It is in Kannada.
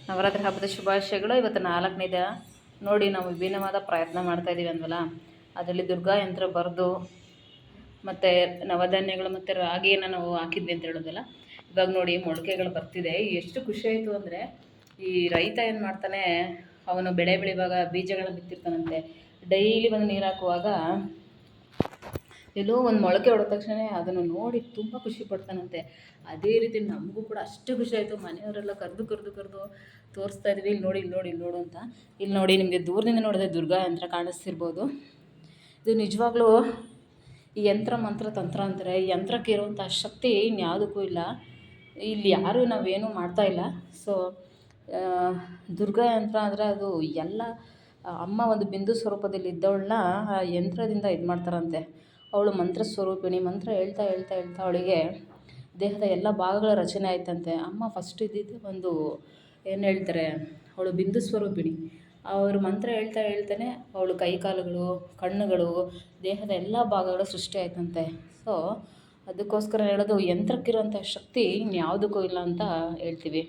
ನವರಾತ್ರಿ ಹಬ್ಬದ ಶುಭಾಶಯಗಳು. ಇವತ್ತು 4ನೇ ದಿನ ನೋಡಿ, ನಾವು ವಿಭಿನ್ನವಾದ ಪ್ರಯತ್ನ ಮಾಡ್ತಾಯಿದ್ದೀವಿ ಅಂದ್ವಲ್ಲ, ಅದರಲ್ಲಿ ದುರ್ಗಾ ಯಂತ್ರ ಬರೆದು ಮತ್ತು ನವಧಾನ್ಯಗಳು ಮತ್ತು ರಾಗಿಯನ್ನು ನಾವು ಹಾಕಿದ್ವಿ ಅಂತ ಹೇಳೋದಲ್ಲ. ಇವಾಗ ನೋಡಿ ಮೊಳಕೆಗಳು ಬರ್ತಿದೆ. ಎಷ್ಟು ಖುಷಿ ಆಯಿತು ಅಂದರೆ, ಈ ರೈತ ಏನು ಮಾಡ್ತಾನೆ, ಅವನು ಬೆಳೆ ಬೆಳೆಯುವಾಗ ಬೀಜಗಳನ್ನ ಬಿತ್ತಿರ್ತಾನಂತೆ. ಡೈಲಿ ಬಂದು ನೀರು ಹಾಕುವಾಗ ಎಲ್ಲೋ ಒಂದು ಮೊಳಕೆ ಹೊಡೆದ ತಕ್ಷಣ ಅದನ್ನು ನೋಡಿ ತುಂಬ ಖುಷಿ ಪಡ್ತಾನಂತೆ. ಅದೇ ರೀತಿ ನಮಗೂ ಕೂಡ ಅಷ್ಟು ಖುಷಿ ಆಯಿತು. ಮನೆಯವರೆಲ್ಲ ಕರೆದು ತೋರಿಸ್ತಾ ಇದ್ವಿ, ಇಲ್ಲಿ ನೋಡಿ ಇಲ್ಲಿ ನೋಡಿ ಇಲ್ಲಿ ನೋಡು ಅಂತ. ಇಲ್ಲಿ ನೋಡಿ, ನಿಮಗೆ ದೂರದಿಂದ ನೋಡಿದ್ರೆ ದುರ್ಗಾ ಯಂತ್ರ ಕಾಣಿಸ್ತಿರ್ಬೋದು. ಇದು ನಿಜವಾಗ್ಲೂ ಈ ಯಂತ್ರ ಮಂತ್ರ ತಂತ್ರ ಅಂತಾರೆ. ಈ ಯಂತ್ರಕ್ಕೆ ಇರುವಂಥ ಶಕ್ತಿ ಇನ್ಯಾವುದಕ್ಕೂ ಇಲ್ಲ. ಇಲ್ಲಿ ಯಾರೂ ನಾವೇನೂ ಮಾಡ್ತಾಯಿಲ್ಲ. ಸೊ ದುರ್ಗಾ ಯಂತ್ರ ಅಂದರೆ ಅದು ಎಲ್ಲ ಅಮ್ಮ ಒಂದು ಬಿಂದು ಸ್ವರೂಪದಲ್ಲಿ ಇದ್ದವಳನ್ನ ಆ ಯಂತ್ರದಿಂದ ಇದು ಮಾಡ್ತಾರಂತೆ. ಅವಳು ಮಂತ್ರ ಸ್ವರೂಪಿಣಿ. ಮಂತ್ರ ಹೇಳ್ತಾ ಅವಳಿಗೆ ದೇಹದ ಎಲ್ಲ ಭಾಗಗಳ ರಚನೆ ಆಯ್ತಂತೆ. ಅಮ್ಮ ಫಸ್ಟ್ ಇದ್ದಿದ್ದು ಒಂದು ಏನು ಹೇಳ್ತಾರೆ, ಅವಳು ಬಿಂದು ಸ್ವರೂಪಿಣಿ. ಅವರು ಮಂತ್ರ ಹೇಳ್ತಾನೆ ಅವಳು ಕೈಕಾಲುಗಳು, ಕಣ್ಣುಗಳು, ದೇಹದ ಎಲ್ಲ ಭಾಗಗಳು ಸೃಷ್ಟಿ ಆಯ್ತಂತೆ. ಸೊ ಅದಕ್ಕೋಸ್ಕರ ಹೇಳೋದು, ಯಂತ್ರಕ್ಕಿರೋಂಥ ಶಕ್ತಿ ಇನ್ಯಾವುದಕ್ಕೂ ಇಲ್ಲ ಅಂತ ಹೇಳ್ತೀವಿ.